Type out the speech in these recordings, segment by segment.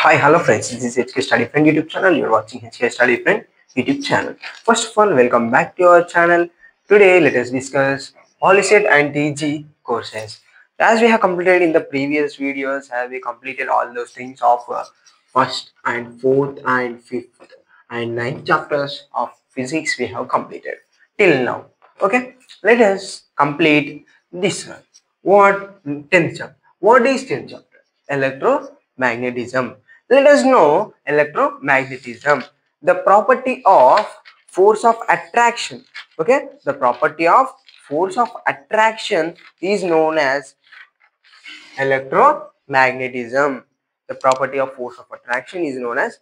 Hi, hello friends. This is HK Study Friend YouTube channel. You're watching HK Study Friend YouTube channel. First of all, welcome back to our channel. Today, let us discuss Polyset and TG courses. As we have completed in the previous videos, have we completed all those things of first and fourth and fifth and ninth chapters of physics we have completed till now. Okay, let us complete this one. What 10th chapter? What is 10th chapter? Electromagnetism. Let us know electromagnetism, the property of force of attraction. Okay, the property of force of attraction is known as electromagnetism. The property of force of attraction is known as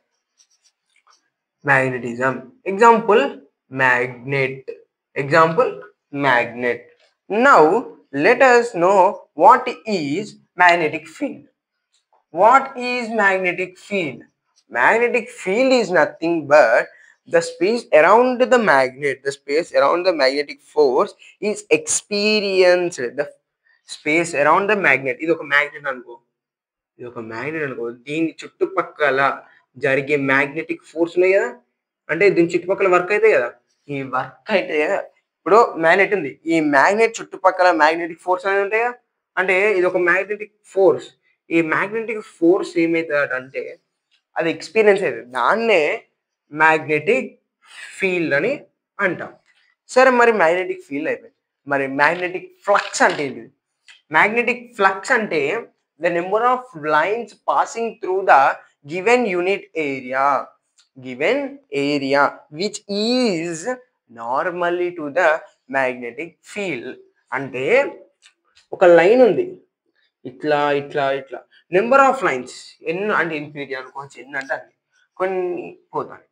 magnetism. Example, magnet. Example, magnet. Now let us know what is magnetic field. What is magnetic field? Magnetic field is nothing but the space around the magnet, the space around the magnetic force is experienced. The space around the magnet. ఇది ఒక magnet అనుకో దీని చుట్టుపక్కల జరిగే magnetic force ఉన్నాయి కదా, అంటే దీని చుట్టుపక్కల వర్క్ అయితే కదా, ఈ వర్క్ అయితే కదా, ఇప్పుడు మ్యాగ్నెట్ ఉంది, ఈ మ్యాగ్నెట్ చుట్టుపక్కల మ్యాగ్నెటిక్ ఫోర్స్ అనేది ఉంటాయి కదా, అంటే ఇది ఒక మ్యాగ్నెటిక్ ఫోర్స్. ఈ మ్యాగ్నెటిక్ ఫోర్స్ ఏమవుతుందంటే అది ఎక్స్పీరియన్స్ అవుతుంది, దాన్నే మ్యాగ్నెటిక్ ఫీల్డ్ అని అంటాం. సరే, మరి మ్యాగ్నెటిక్ ఫీల్డ్ అయిపోయింది, మరి మ్యాగ్నెటిక్ ఫ్లక్స్ అంటే ఏంటిది? మ్యాగ్నెటిక్ ఫ్లక్స్ అంటే the number of lines passing through the given area which is normally to the magnetic field. అంటే ఒక లైన్ ఉంది, ఇట్లా ఇట్లా ఇట్లా నెంబర్ ఆఫ్ లైన్స్ ఎన్ని అంటే ఇన్ఫినిటీ అనుకోవచ్చు, ఎన్ని అంటే అన్ని కొన్ని పోతాయి.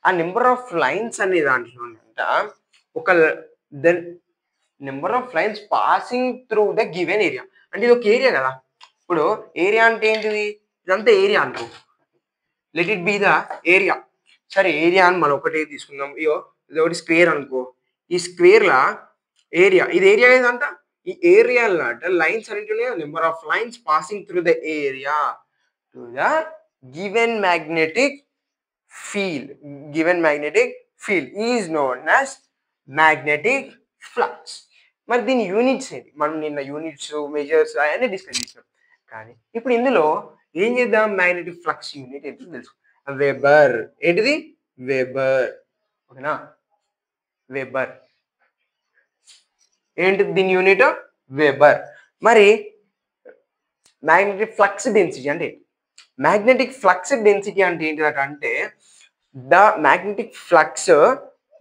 ఆ నెంబర్ ఆఫ్ లైన్స్ అనే దాంట్లో అంట ఒక number of lines passing through the given area. అంటే ఇది ఒక ఏరియా కదా, ఇప్పుడు ఏరియా అంటే ఏంటిది? ఇదంతా ఏరియా అనుకో, let it be the area. సరే, ఏరియా అని మనం ఒకటే తీసుకుందాం. ఇయో ఇది ఒకటి స్క్వేర్ అనుకో, ఈ స్క్వేర్లా ఏరియా, ఇది ఏరియా ఏదంట, ఈ ఏరియా అంటే లైన్స్ అంటే number of lines passing through the area to the given magnetic field. Given magnetic field is known as magnetic flux. మరి దీని యూనిట్స్ ఏంటి? మనం నిన్న యూనిట్స్, మెజర్స్ అవన్నీ డిస్కస్ చేసినాం. కానీ ఇప్పుడు ఇందులో ఏం చేద్దాం? మ్యాగ్నెటిక్ ఫ్లక్స్ యూనిట్ ఏంటో తెలుసు, వెబర్. ఏంటిది? వెబర్. ఓకేనా? వెబర్. ఏంటిది దీని యూనిట్? వెబర్. మరి మ్యాగ్నెటిక్ ఫ్లక్స్ డెన్సిటీ అంటే మ్యాగ్నెటిక్ ఫ్లక్స్ డెన్సిటీ అంటే ఏంటిదంటే the magnetic flux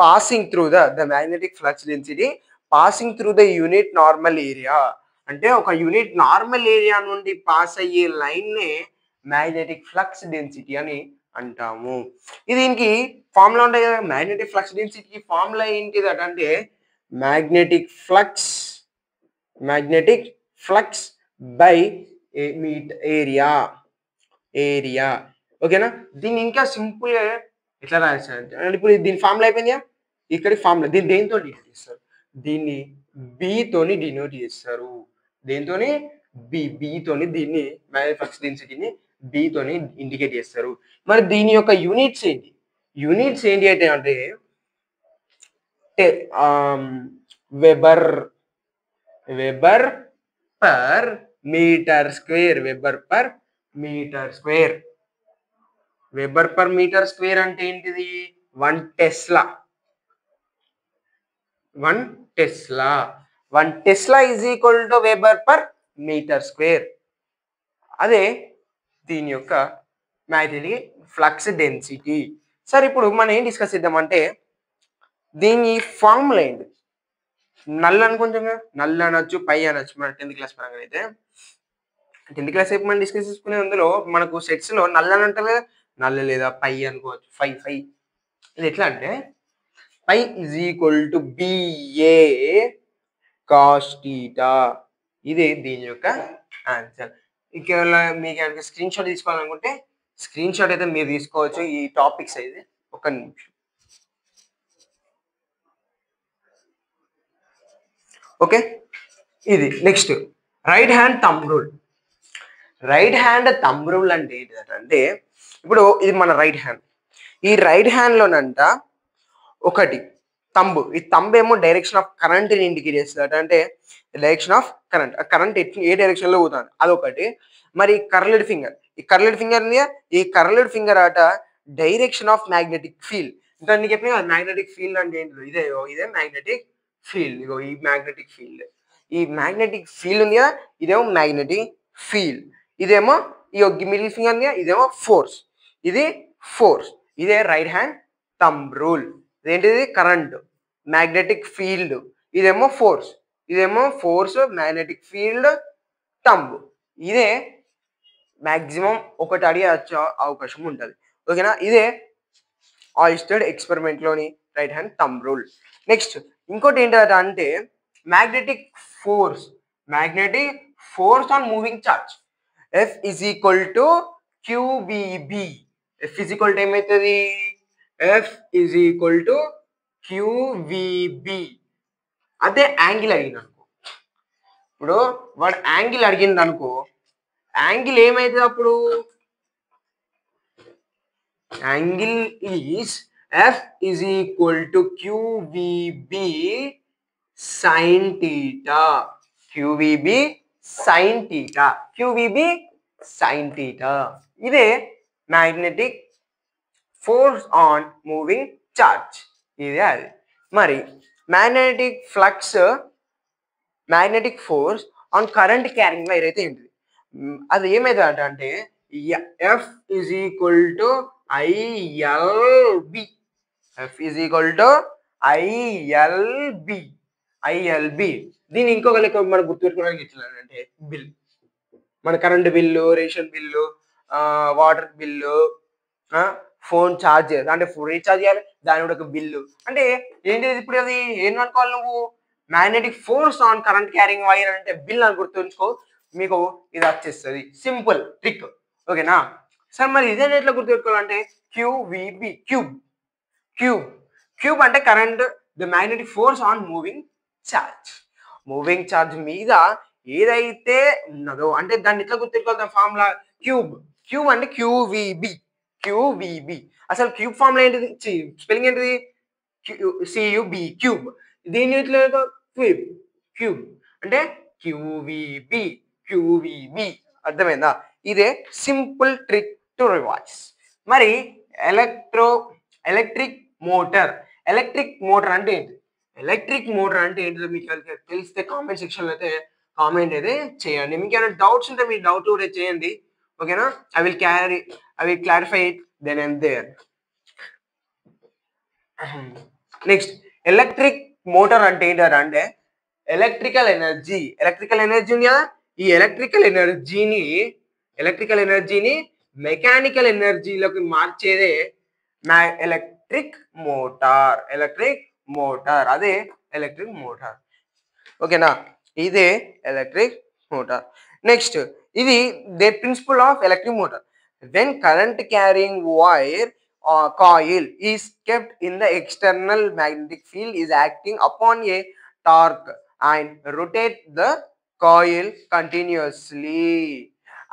passing through the magnetic flux density passing through the unit normal area. అంటే ఒక యూనిట్ నార్మల్ ఏరియా నుండి పాస్ అయ్యే లైన్నే మ్యాగ్నెటిక్ ఫ్లక్స్ డెన్సిటీ అని అంటాము. ఇది దీనికి ఫార్ములా ఉంటాయి కదా, మ్యాగ్నెటిక్ ఫ్లక్స్ డెన్సిటీకి ఫార్ములా ఏంటిది అంటే మ్యాగ్నెటిక్ ఫ్లక్స్ బై ఏరియా. ఓకేనా? దీన్ని ఇంకా సింపుల్ గా ఎట్లా రాస్తారంటే, ఇప్పుడు దీని ఫార్ములా అయిపోయిందా, ఇక్కడ ఫార్ములా దీన్ని దేనితో డినోట్ చేస్తారు? దీన్ని బి తోని డినోట్ చేస్తారు. దేనితోని? బితోని దీన్ని మ్యాగ్నెటిక్ ఫ్లక్స్ డెన్సిటీని బి తోని ఇండికేట్ చేస్తారు. మరి దీని యొక్క యూనిట్స్ ఏంటి? యూనిట్స్ ఏంటి అంటే weber per metre square. Weber per metre square. Weber per metre square అంటే ఏంటిది? 1 tesla. 1 tesla is equal to weber per metre square. అదే దీని యొక్క మ్యాగ్నెటిక్ ఫ్లక్స్ డెన్సిటీ. సరే, ఇప్పుడు మనం ఏం డిస్కస్ చేద్దామంటే దీని ఫార్ములా ఏంటి? నల్ అనుకుంటాం కదా, నల్ అనొచ్చు, పై అనొచ్చు. మన 10th క్లాస్ పరంగా అయితే 10th క్లాస్ అయిపోయి మనం డిస్కస్ చేసుకునే అందులో మనకు సెట్స్ లో నల్ అని అంటారు కదా, నల్ లేదా పై అనుకోవచ్చు. ఫై ఇది ఎట్లా అంటే phi is equal to BA cos theta. ఇదే దీని యొక్క ఆన్సర్. ఇక్కడ మీకు స్క్రీన్ షాట్ తీసుకోవాలనుకుంటే స్క్రీన్ షాట్ అయితే మీరు తీసుకోవచ్చు. ఈ టాపిక్స్ అయితే ఒక నిమిషం. ఓకే, ఇది next right hand thumb rule. Right hand thumb rule అంటే ఏంటంటే ఇప్పుడు ఇది మన రైట్ హ్యాండ్. ఈ రైట్ హ్యాండ్లోనంట ఒకటి తంబు, ఈ తంబు ఏమో డైరెక్షన్ ఆఫ్ కరెంట్ని ఇండికేట్ చేస్తుంది అంటే డైరెక్షన్ ఆఫ్ కరెంట్, ఆ కరెంట్ ఏ డైరెక్షన్లో పోతుంది అదొకటి. మరి కర్లెడ్ ఫింగర్, ఈ కర్లెడ్ ఫింగర్ ఉంది, ఈ కర్లెడ్ ఫింగర్ అట డైరెక్షన్ ఆఫ్ మ్యాగ్నెటిక్ ఫీల్డ్. ఇంకా నీకు చెప్పిన మ్యాగ్నెటిక్ ఫీల్డ్ అంటే ఏంటి, ఇదే మ్యాగ్నెటిక్ ఫీల్డ్. ఇగో ఈ మ్యాగ్నెటిక్ ఫీల్డ్, ఈ మ్యాగ్నెటిక్ ఫీల్డ్ ఉంది కదా, ఇదేమో మ్యాగ్నెటిక్ ఫీల్డ్. ఇదేమో ఈ మిడిల్ ఫింగర్ ఉంది, ఇదేమో ఫోర్స్, ఇది ఫోర్స్. ఇదే రైట్ హ్యాండ్ థంబ్ రూల్. ఇదేంటిది కరెంట్, మ్యాగ్నెటిక్ ఫీల్డ్, ఇదేమో ఫోర్స్, ఇదేమో ఫోర్స్, మ్యాగ్నెటిక్ ఫీల్డ్, థంబ్. ఇదే మ్యాక్సిమం ఒకటి అడిగే అవకాశం ఉంటుంది. ఓకేనా, ఇదే ఆయిస్టెడ్ ఎక్స్పెరిమెంట్లోని right hand thumb rule. Next ఇంకోటి ఏంటంటే అంటే magnetic force, magnetic force on moving charge. F is equal to QVB. F is equal to ఏమవుతుంది, F is equal to QVB. అదే యాంగిల్ అడిగింది అనుకో, ఇప్పుడు వాడు యాంగిల్ అడిగింది అనుకో, యాంగిల్ ఏమవుతుంది అప్పుడు, angle is F is equal to QVB sin theta. QVB sin theta, QVB sin theta. ఇదే magnetic force on moving charge, ఇదే అది. మరి magnetic flux, magnetic force on current carrying wire అయితే ఏంటిది, అది ఏమైతుంది అంటే F is equal to ILB. F is equal to ILB. ILB. దీన్ని ఇంకొక లెక్క మనం గుర్తుపెట్టుకోవడానికి ఇట్లానంటే బిల్, మన current bill, ration bill, water bill, phone charge అంటే రీఛార్జ్ చేయాలి, దాని కూడా ఒక బిల్లు. అంటే ఏంటి ఇప్పుడు అది ఏం అనుకోవాలి నువ్వు, magnetic force on current carrying wire అంటే బిల్ అని గుర్తుంచుకో, మీకు ఇది వచ్చేస్తుంది. Simple trick. ఓకేనా సార్, మరి ఇదే ఎట్లా గుర్తుపెట్టుకోవాలంటే QVB, క్యూబ్. క్యూబ్ క్యూబ్ అంటే current, the magnetic force on moving charge. Moving charge మీద ఏదైతే ఉన్నదో అంటే దాన్ని ఎట్లా గుర్తుపెట్టుకోవాలి, దాని ఫార్ములా క్యూబ్. క్యూబ్ అంటే QVB. QVB అసలు క్యూబ్ ఫార్ములా ఏంటిది, స్పెల్లింగ్ ఏంటిది, CUB, క్యూబ్. దీని ఇట్లా క్యూబ్, క్యూబ్ అంటే QVB. QVB అర్థమైందా, ఇదే సింపుల్ ట్రిక్ టు రివైజ్. మరి ఎలక్ట్రిక్ మోటార్, ఎలక్ట్రిక్ మోటార్ అంటే ఏంటి, ఎలక్ట్రిక్ మోటార్ అంటే ఏంటిదో మీకు తెలిస్తే కామెంట్ సెక్షన్లో అయితే కామెంట్ అయితే చేయండి. మీకు ఏమైనా డౌట్స్ ఉంటే మీ డౌట్ కూడా చేయండి. ఓకేనా, I will clarify it then and there. Next electric motor అంటే ఏంటంటే ఎలక్ట్రికల్ ఎనర్జీ ఉంది కదా, ఈ ఎలక్ట్రికల్ ఎనర్జీని మెకానికల్ ఎనర్జీలోకి మార్చేదే ఎలక్ట్రిక్ మోటార్. అదే ఎలక్ట్రిక్ మోటార్. ఓకేనా, ఇదే ఎలక్ట్రిక్ మోటార్. నెక్స్ట్ ఇది the principle of electric motor. When current carrying wire coil is kept in the external magnetic field is acting upon a torque and rotate the coil continuously.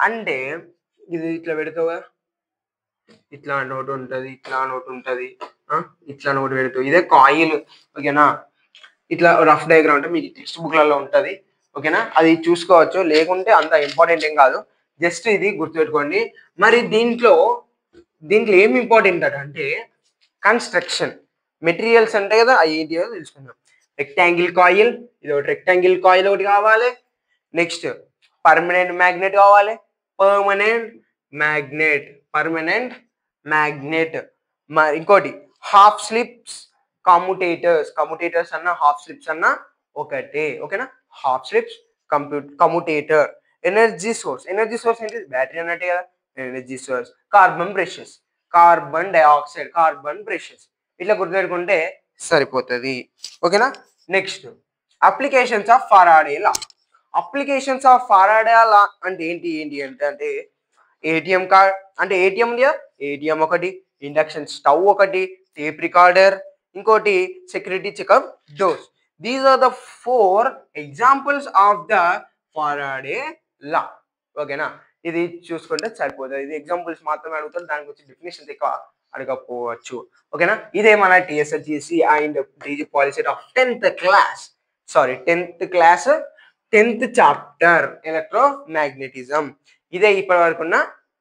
అంటే ఇది ఇట్లా పెడతావు, ఇట్లా note ఉంటుంది, ఇట్లా note ఉంటుంది, ఇట్లా నోట్ పెడతావు, ఇదే కాయిల్. ఓకేనా, ఇట్లా రఫ్ డయాగ్రామ్ అంటే మీకు టెక్స్ట్ బుక్లలో ఉంటుంది. ఓకేనా, అది చూసుకోవచ్చు, లేకుంటే అంత ఇంపార్టెంట్ ఏం కాదు, జస్ట్ ఇది గుర్తుపెట్టుకోండి. మరి దీంట్లో ఏం ఇంపార్టెంట్ అంటే కన్స్ట్రక్షన్, మెటీరియల్స్ ఉంటాయి కదా, అవి ఏంటి తెలుసుకుందాం. రెక్టాంగిల్ కాయిల్, ఇది ఒకటి రెక్టాంగిల్ కాయిల్ ఒకటి కావాలి. నెక్స్ట్ పర్మనెంట్ మ్యాగ్నెట్ కావాలి, పర్మనెంట్ మ్యాగ్నెట్. మరి ఇంకోటి హాఫ్ స్లిప్స్ కమ్యుటేటర్స్ అన్న హాఫ్ స్లిప్స్ అన్న ఒకటే. ఓకేనా, half slips commutator. Energy source ఏంటి, బ్యాటరీ అన్నట్టే కదా energy source. Carbon dioxide brushes. ఇట్లా గుర్తుపెట్టుకుంటే సరిపోతుంది. ఓకేనా, నెక్స్ట్ అప్లికేషన్స్ ఆఫ్ ఫారాడే లా. అంటే ఏంటి అంటే ఏటీఎం కార్డ్ అంటే ఏటీఎం ఉంది కదా, ఏటీఎం ఒకటి, ఇండక్షన్ స్టవ్ ఒకటి, టేప్ రికార్డర్, ఇంకోటి security checkup doors. These are the 4 examples of the Faraday law. ఓకేనా, ఇది చూసుకుంటే సరిపోతుంది. ఇది ఎగ్జాంపుల్స్ మాత్రమే అడుగుతారు, దాని గురించి డెఫినేషన్స్ ఎక్కువ అడగకపోవచ్చు. ఓకేనా, ఇదే మన TSLGC and DG policy of 10th class, sorry 10th class 10th chapter electromagnetism. ఇదే ఇప్పటి వరకు ఉన్న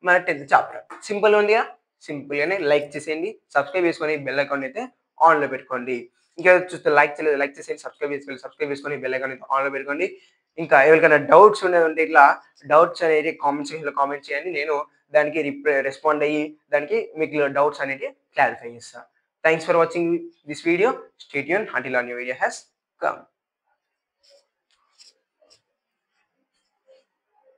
మన 10th చాప్టర్. సింపుల్ ఉందిగా, సింపుల్ గానే లైక్ చేసేయండి, సబ్స్క్రైబ్ చేసుకొని బెల్ ఐకాన్ అయితే ఆన్ లో పెట్టుకోండి. ఇంకా చూస్తే లైక్ చేయలేదు, లైక్ చేసేయండి, సబ్స్క్రైబ్ చేసుకొని బెల్ ఐకాన్ అయితే ఆన్ లో పెట్టుకోండి. ఇంకా ఎవరికైనా డౌట్స్ ఉండేది ఉంటే ఇట్లా డౌట్స్ అనేది కామెంట్ సెక్షన్లో కామెంట్ చేయండి, నేను దానికి రెస్పాండ్ అయ్యి దానికి మీకు డౌట్స్ అనేది క్లారిఫై చేస్తాను. Thanks for watching this video. Stay tune until our new video has come.